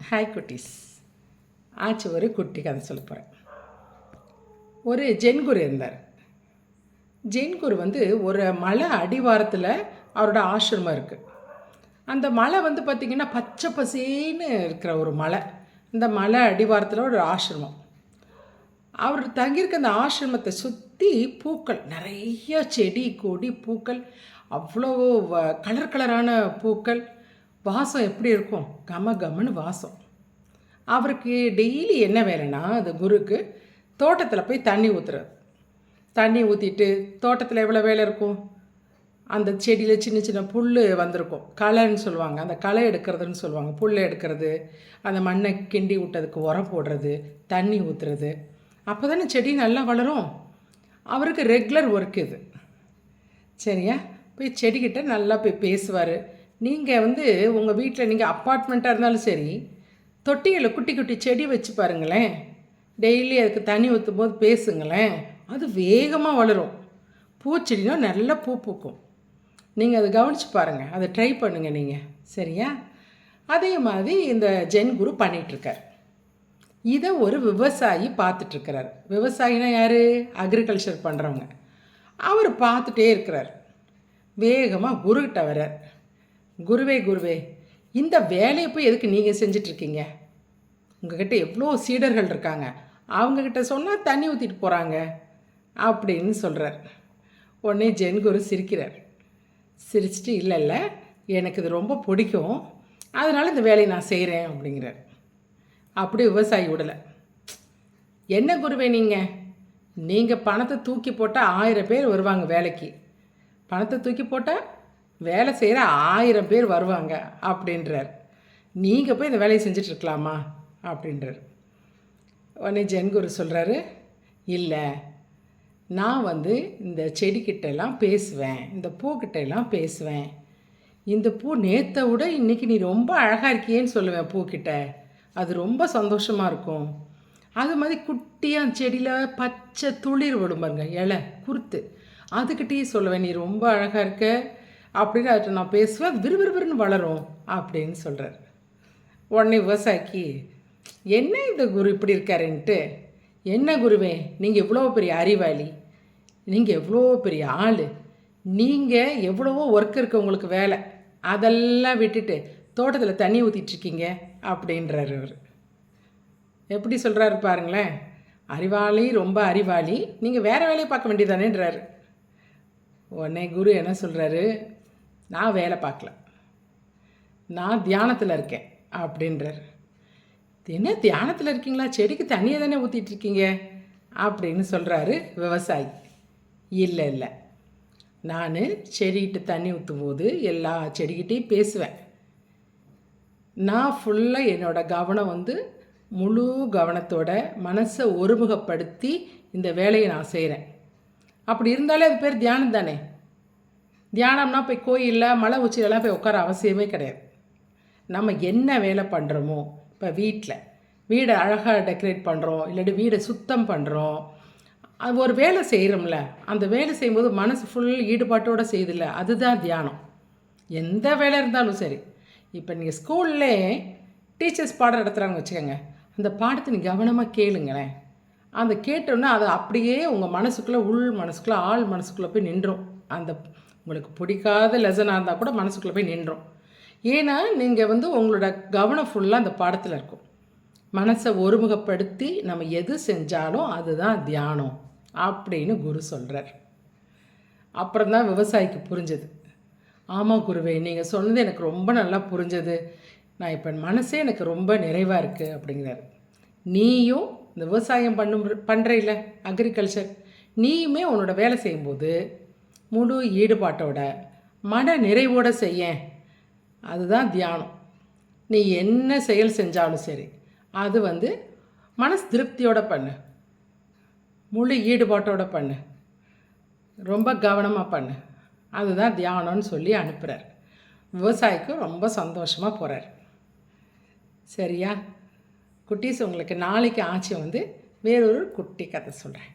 Hi குட்டீஸ். ஆச்சு ஒரு குட்டி கதை சொல்ல போகிறேன். ஒரு ஜென்குரு இருந்தார். ஜென்குரு ஒரு மலை அடிவாரத்தில் அவரோட ஆசிரமம் இருக்குது. அந்த மலை பார்த்திங்கன்னா பச்சை பசேன்னு இருக்கிற ஒரு மலை. இந்த மலை அடிவாரத்தில் ஒரு ஆசிரமம். அவர் தங்கியிருக்க அந்த ஆசிரமத்தை சுற்றி பூக்கள், நிறைய செடி கொடி பூக்கள், அவ்வளோ கலர் கலரான பூக்கள். வாசம் எப்படி இருக்கும்? கம கமன்னு வாசம். அவருக்கு டெய்லி என்ன வேலைன்னா, அந்த குருக்கு தோட்டத்தில் போய் தண்ணி ஊற்றுறது. தண்ணி ஊற்றிட்டு தோட்டத்தில் எவ்வளோ வேலை இருக்கும், அந்த செடியில் சின்ன சின்ன புல் வந்திருக்கும், களைன்னு சொல்லுவாங்க, அந்த களை எடுக்கிறதுன்னு சொல்லுவாங்க. புல் எடுக்கிறது, அந்த மண்ணை கிண்டி விட்டதுக்கு உரம் போடுறது, தண்ணி ஊற்றுறது. அப்போ தானே செடி நல்லா வளரும். அவருக்கு ரெகுலர் ஒர்க் இது. சரியா? போய் செடிக்கிட்ட நல்லா போய் பேசுவார். நீங்கள் உங்கள் வீட்டில் நீங்கள் அப்பார்ட்மெண்ட்டாக இருந்தாலும் சரி, தொட்டியில் குட்டி குட்டி செடி வச்சு பாருங்களேன். டெய்லி அதுக்கு தண்ணி ஊற்றும் போது பேசுங்களேன், அது வேகமாக வளரும். பூச்செடினா நல்லா பூ பூக்கும். நீங்கள் அதை கவனித்து பாருங்கள், அதை ட்ரை பண்ணுங்கள் நீங்கள். சரியா? அதே மாதிரி இந்த ஜென்குரு பண்ணிகிட்ருக்கார். இதை ஒரு விவசாயி பார்த்துட்ருக்கிறார். விவசாயினா யார்? அக்ரிகல்ச்சர் பண்ணுறவங்க. அவர் பார்த்துட்டே இருக்கிறார். வேகமாக குருக்கிட்ட வர்றார். குருவே, இந்த வேலையை போய் எதுக்கு நீங்கள் செஞ்சிட்ருக்கீங்க? உங்கள்கிட்ட எவ்வளோ சீடர்கள் இருக்காங்க, அவங்கக்கிட்ட சொன்னால் தண்ணி ஊற்றிட்டு போகிறாங்க அப்படின்னு சொல்கிறார். உடனே ஜென்குரு சிரிக்கிறார். சிரிச்சிட்டு, இல்லை, எனக்கு இது ரொம்ப பிடிக்கும், அதனால் இந்த வேலையை நான் செய்கிறேன் அப்படிங்கிறார். அப்படி விவசாயி விடலை. என்ன குருவே நீங்கள் பணத்தை தூக்கி போட்டால் 1000 பேர் வருவாங்க வேலைக்கு. பணத்தை தூக்கி போட்டால் வேலை செய்கிற 1000 பேர் வருவாங்க அப்படின்றார். நீங்கள் போய் இந்த வேலையை செஞ்சிட்ருக்கலாமா அப்படின்றார். உடனே ஜென்குரு சொல்கிறாரு, இல்லை, நான் இந்த செடிக்கிட்டெல்லாம் பேசுவேன், இந்த பூக்கிட்டெல்லாம் பேசுவேன். இந்த பூ நேற்றை விட இன்றைக்கி நீ ரொம்ப அழகாக இருக்கியேன்னு சொல்லுவேன் பூக்கிட்ட. அது ரொம்ப சந்தோஷமாக இருக்கும். அது மாதிரி குட்டியாக செடியில் பச்சை துளிர் விடும் பாருங்க, இலை குருத்து, அதுக்கிட்டே சொல்லுவேன் நீ ரொம்ப அழகாக இருக்க அப்படின்னு. அதை நான் பேசுவேன், அது விறுவிறுன்னு வளரும் அப்படின்னு சொல்கிறார். உடனே விவசாயிக்கு, என்ன இந்த குரு இப்படி இருக்காருன்ட்டு, என்ன குருவே, நீங்கள் எவ்வளோ பெரிய அறிவாளி, நீங்கள் எவ்வளோ பெரிய ஆள், நீங்கள் எவ்வளவோ ஒர்க் இருக்குது உங்களுக்கு வேலை, அதெல்லாம் விட்டுட்டு தோட்டத்தில் தண்ணி ஊற்றிட்டுருக்கீங்க அப்படின்றார் அவர். எப்படி சொல்கிறாரு பாருங்களேன். அறிவாளி, ரொம்ப அறிவாளி, நீங்கள் வேறு வேலையை பார்க்க வேண்டியதானேன்றாரு. உடனே குரு என்ன சொல்கிறாரு, நான் வேலை பார்க்கல, நான் தியானத்தில் இருக்கேன் அப்படின்றார். என்ன தியானத்தில் இருக்கீங்களா? செடிக்கு தண்ணியை தானே ஊற்றிட்டுருக்கீங்க அப்படின்னு சொல்கிறாரு விவசாயி. இல்லை, நான் செடிகிட்ட தண்ணி ஊற்றும் போது எல்லா செடிக்கிட்டையும் பேசுவேன். நான் ஃபுல்லாக என்னோடய கவனம் முழு கவனத்தோட மனசை ஒருமுகப்படுத்தி இந்த வேலையை நான் செய்கிறேன். அப்படி இருந்தாலே அது பேர் தியானம் தானே. தியானம்னா போய் கோயிலில் மலை உச்சிலெல்லாம் போய் உட்கார அவசியமே கிடையாது. நம்ம என்ன வேலை பண்ணுறோமோ, இப்போ வீடை அழகாக டெக்கரேட் பண்ணுறோம், இல்லாட்டி வீடை சுத்தம் பண்ணுறோம், அது ஒரு வேலை செய்கிறோம்ல, அந்த வேலை செய்யும்போது மனசு ஃபுல் ஈடுபாட்டோடு செய்யுதில்ல, அதுதான் தியானம். எந்த வேலை இருந்தாலும் சரி. இப்போ நீங்கள் ஸ்கூல்லே டீச்சர்ஸ் பாடம் நடத்துகிறாங்க வச்சுக்கோங்க, அந்த பாடத்தை நீங்கள் கவனமாக கேளுங்களேன். அந்த கேட்டோன்னா அதை அப்படியே உங்கள் மனசுக்குள்ளே, உள் மனசுக்குள்ளே, ஆள் மனசுக்குள்ளே போய் நின்றும். அந்த உங்களுக்கு பிடிக்காத லெசனாக இருந்தால் கூட மனசுக்குள்ளே போய் நின்றும். ஏன்னா நீங்கள் உங்களோட கவனம் ஃபுல்லாக அந்த பாடத்தில் இருக்கும். மனசை ஒருமுகப்படுத்தி நம்ம எது செஞ்சாலும் அதுதான் தியானம் அப்படின்னு குரு சொல்கிறார். அப்புறம் தான் விவசாயிக்கு புரிஞ்சது. ஆமாம் குருவே, நீங்கள் சொன்னது எனக்கு ரொம்ப நல்லா புரிஞ்சது, நான் இப்போ மனசே எனக்கு ரொம்ப நிறைவாக இருக்குது அப்படிங்கிறார். நீயும் இந்த விவசாயம் பண்ணுறையில அக்ரிகல்ச்சர், நீயுமே உன்னோட வேலை செய்யும்போது முழு ஈடுபாட்டோட மன நிறைவோடு செய்ய, அதுதான் தியானம். நீ என்ன செயல் செஞ்சாலும் சரி, அது மனசு திருப்தியோடு பண்ணு, முழு ஈடுபாட்டோடு பண்ணு, ரொம்ப கவனமாக பண்ணு, அதுதான் தியானம்னு சொல்லி அனுப்புகிறார். விவசாயிக்கும் ரொம்ப சந்தோஷமாக போகிறார். சரியா குட்டீஸ்? உங்களுக்கு நாளைக்கு ஆச்சு வேறொரு குட்டி கதை சொல்கிறேன்.